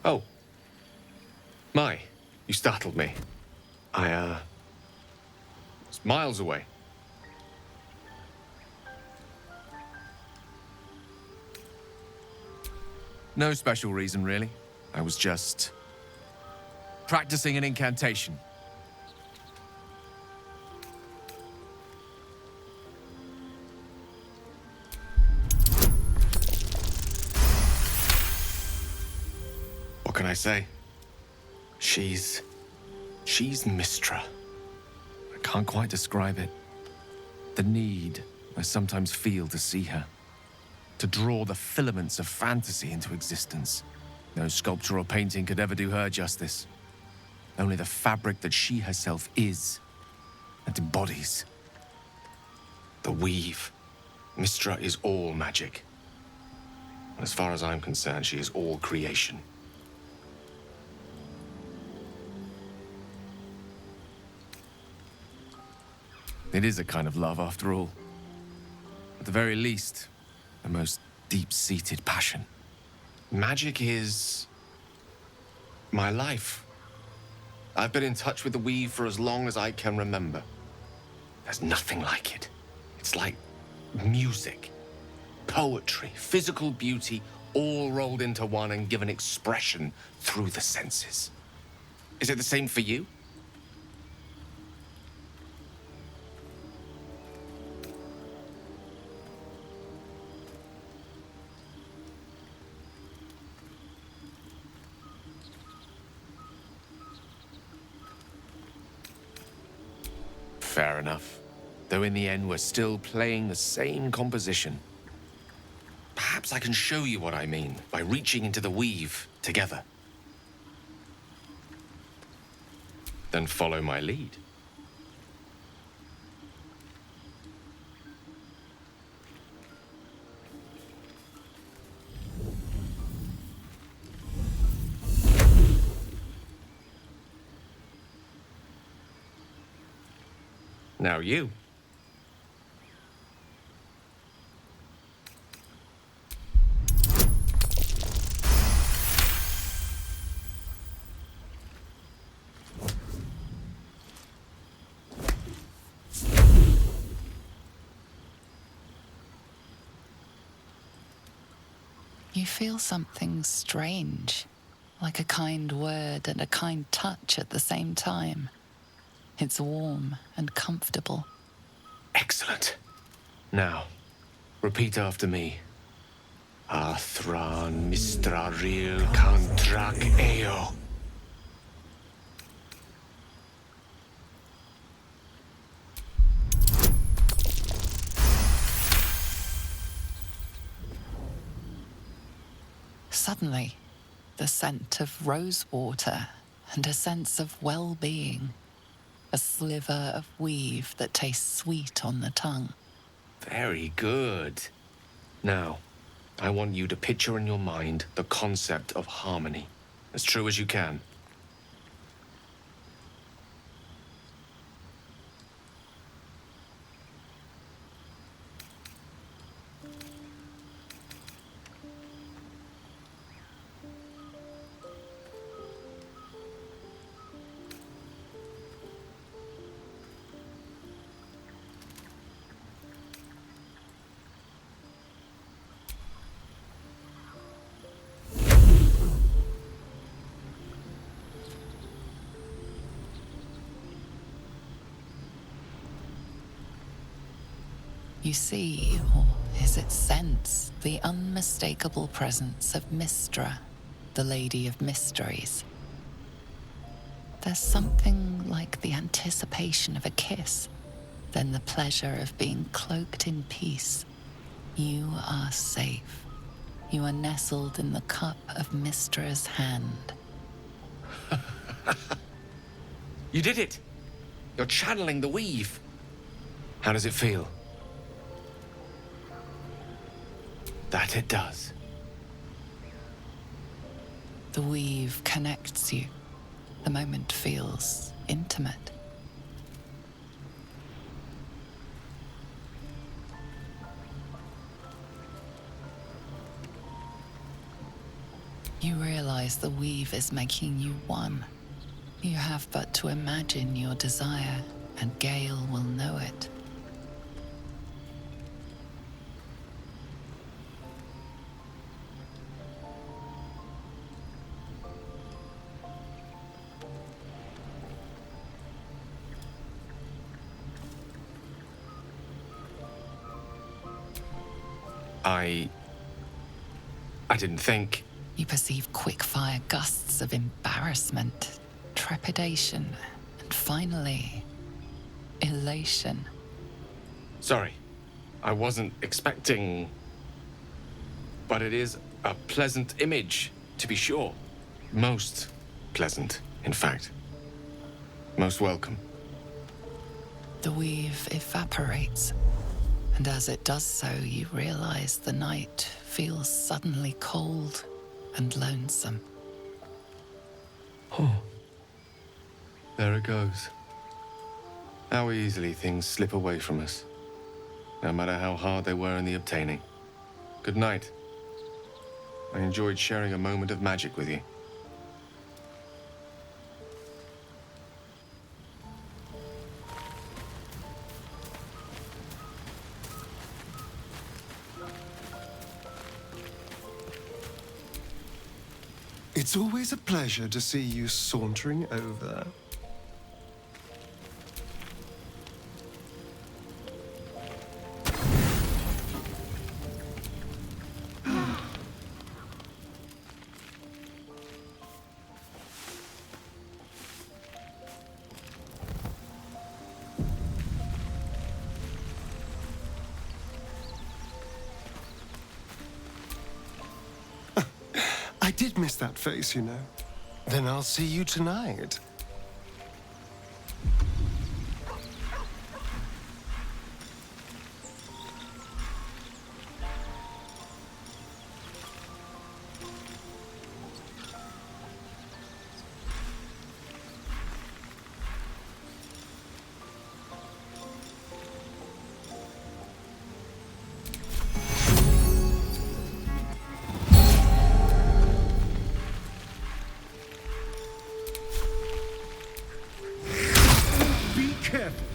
Oh. My, you startled me. It's miles away. No special reason, really. I was just practicing an incantation. What can I say? She's Mystra. I can't quite describe it. The need I sometimes feel to see her. To draw the filaments of fantasy into existence. No sculpture or painting could ever do her justice. Only the fabric that she herself is and embodies. The weave. Mystra is all magic. As far as I'm concerned, she is all creation. It is a kind of love, after all. At the very least, the most deep-seated passion. Magic is my life. I've been in touch with the weave for as long as I can remember. There's nothing like it. It's like music, poetry, physical beauty, all rolled into one and given expression through the senses. Is it the same for you? Fair enough. Though in the end, we're still playing the same composition. Perhaps I can show you what I mean by reaching into the weave together. Then follow my lead. Now you. You feel something strange, like a kind word and a kind touch at the same time. It's warm and comfortable. Excellent. Now, repeat after me. Athran mistraril kantrak eo. Suddenly, the scent of rosewater and a sense of well-being. A sliver of weave that tastes sweet on the tongue. Very good. Now, I want you to picture in your mind the concept of harmony, as true as you can. You see, or is it sense, the unmistakable presence of Mystra, the Lady of Mysteries. There's something like the anticipation of a kiss, then the pleasure of being cloaked in peace. You are safe. You are nestled in the cup of Mystra's hand. You did it! You're channeling the weave. How does it feel? That it does. The weave connects you. The moment feels intimate. You realize the weave is making you one. You have but to imagine your desire, and Gale will know it. I didn't think. You perceive quick-fire gusts of embarrassment, trepidation, and finally, elation. Sorry, I wasn't expecting. But it is a pleasant image, to be sure. Most pleasant, in fact. Most welcome. The weave evaporates, and as it does so, you realize the night feels suddenly cold and lonesome. Oh. There it goes. How easily things slip away from us, no matter how hard they were in the obtaining. Good night. I enjoyed sharing a moment of magic with you. It's always a pleasure to see you sauntering over. I did miss that face, you know. Then I'll see you tonight. Be careful.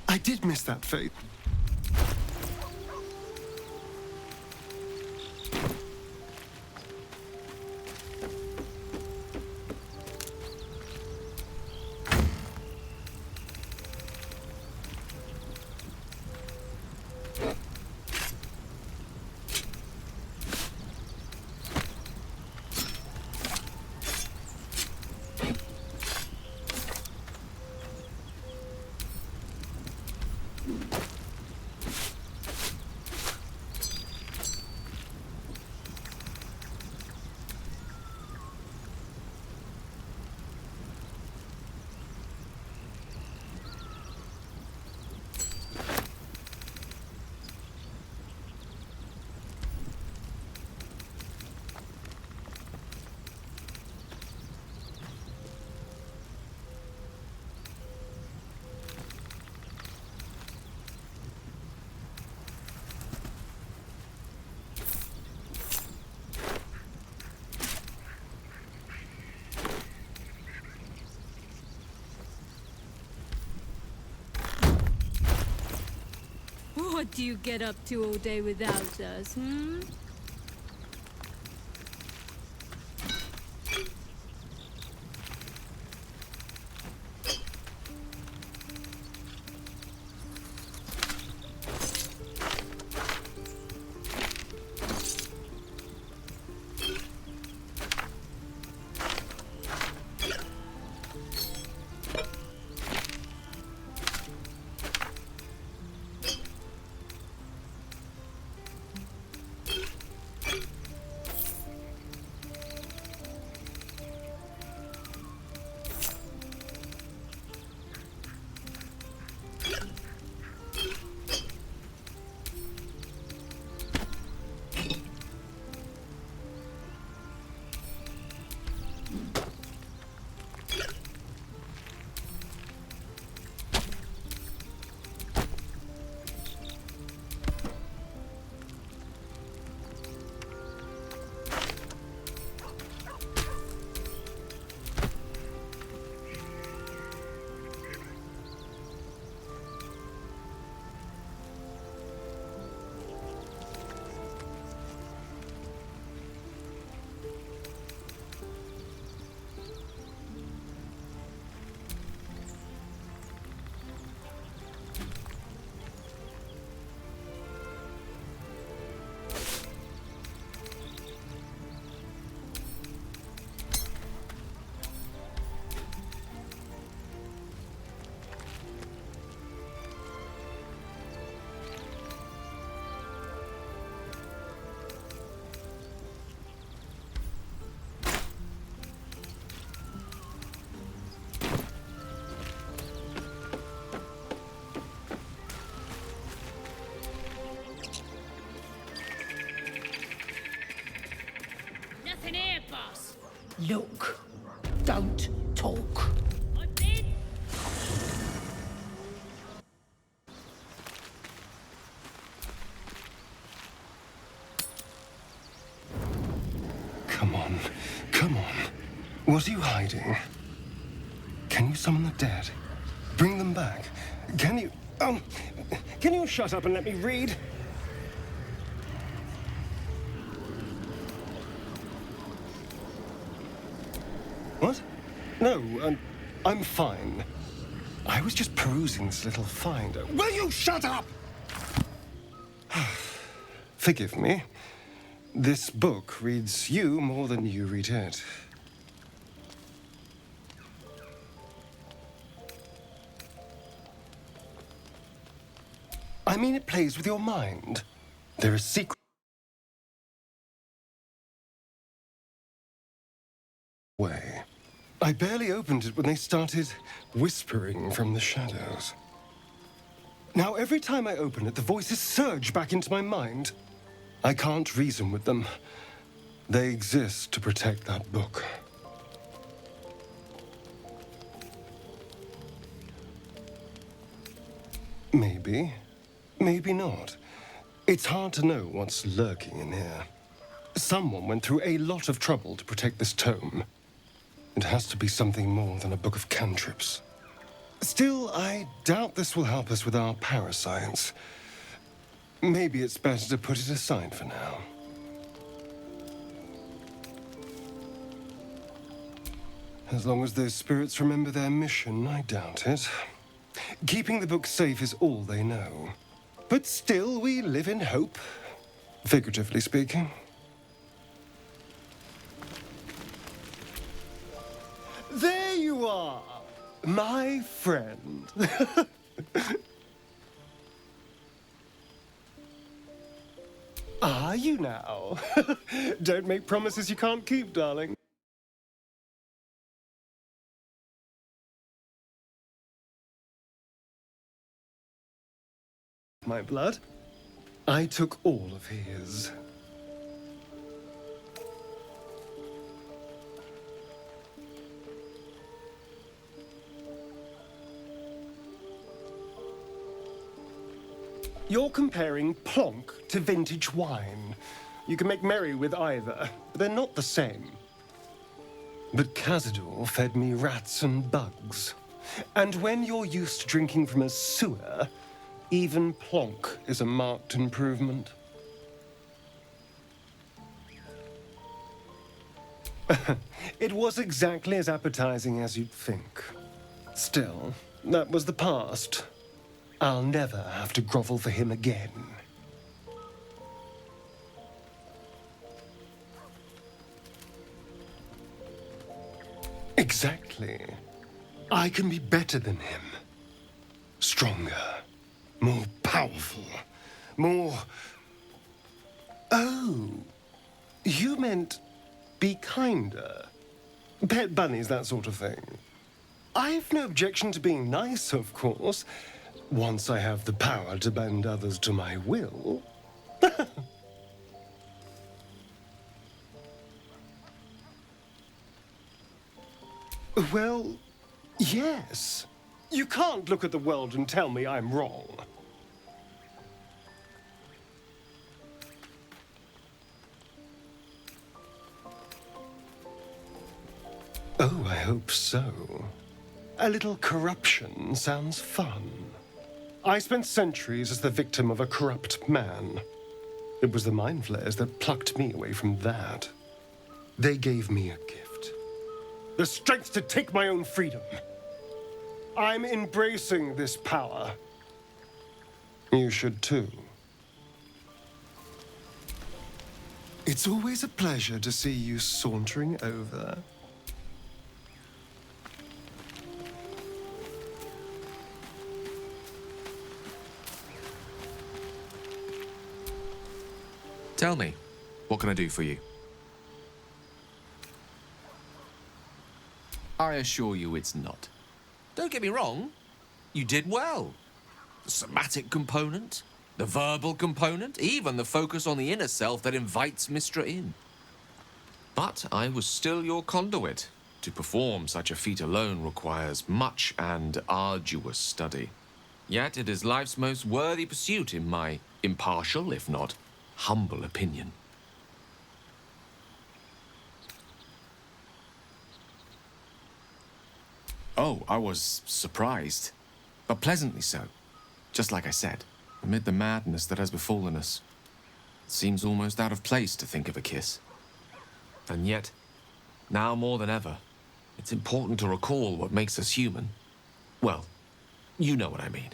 I did miss that face. What do you get up to all day without us, hmm? Look. Don't talk. Come on. Come on. What are you hiding? Can you summon the dead? Bring them back. Can you... Can you shut up and let me read? What? No, I'm fine. I was just perusing this little find. Will you shut up? Forgive me. This book reads you more than you read it. I mean, it plays with your mind. There is secret way. I barely opened it when they started whispering from the shadows. Now, every time I open it, the voices surge back into my mind. I can't reason with them. They exist to protect that book. Maybe. Maybe not. It's hard to know what's lurking in here. Someone went through a lot of trouble to protect this tome. It has to be something more than a book of cantrips. Still, I doubt this will help us with our parascience. Maybe it's better to put it aside for now. As long as those spirits remember their mission, I doubt it. Keeping the book safe is all they know. But still, we live in hope, figuratively speaking. There you are, my friend. Are you now? Don't make promises you can't keep, darling. My blood? I took all of his. You're comparing plonk to vintage wine. You can make merry with either, but they're not the same. But Cazador fed me rats and bugs. And when you're used to drinking from a sewer, even plonk is a marked improvement. It was exactly as appetizing as you'd think. Still, that was the past. I'll never have to grovel for him again. Exactly. I can be better than him. Stronger. More powerful. More... Oh. You meant be kinder. Pet bunnies, that sort of thing. I've no objection to being nice, of course. Once I have the power to bend others to my will. Well, yes. You can't look at the world and tell me I'm wrong. Oh, I hope so. A little corruption sounds fun. I spent centuries as the victim of a corrupt man. It was the mind flayers that plucked me away from that. They gave me a gift. The strength to take my own freedom. I'm embracing this power. You should too. It's always a pleasure to see you sauntering over. Tell me, what can I do for you? I assure you it's not. Don't get me wrong, you did well. The somatic component, the verbal component, even the focus on the inner self that invites Mistra in. But I was still your conduit. To perform such a feat alone requires much and arduous study. Yet it is life's most worthy pursuit in my impartial, if not humble opinion. Oh, I was surprised, but pleasantly so. Just like I said, amid the madness that has befallen us, it seems almost out of place to think of a kiss. And yet, now more than ever, it's important to recall what makes us human. Well, you know what I mean.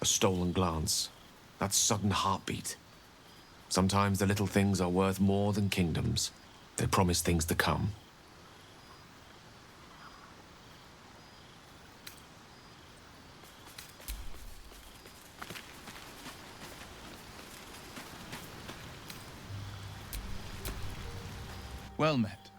A stolen glance, that sudden heartbeat. Sometimes the little things are worth more than kingdoms. They promise things to come. Well met.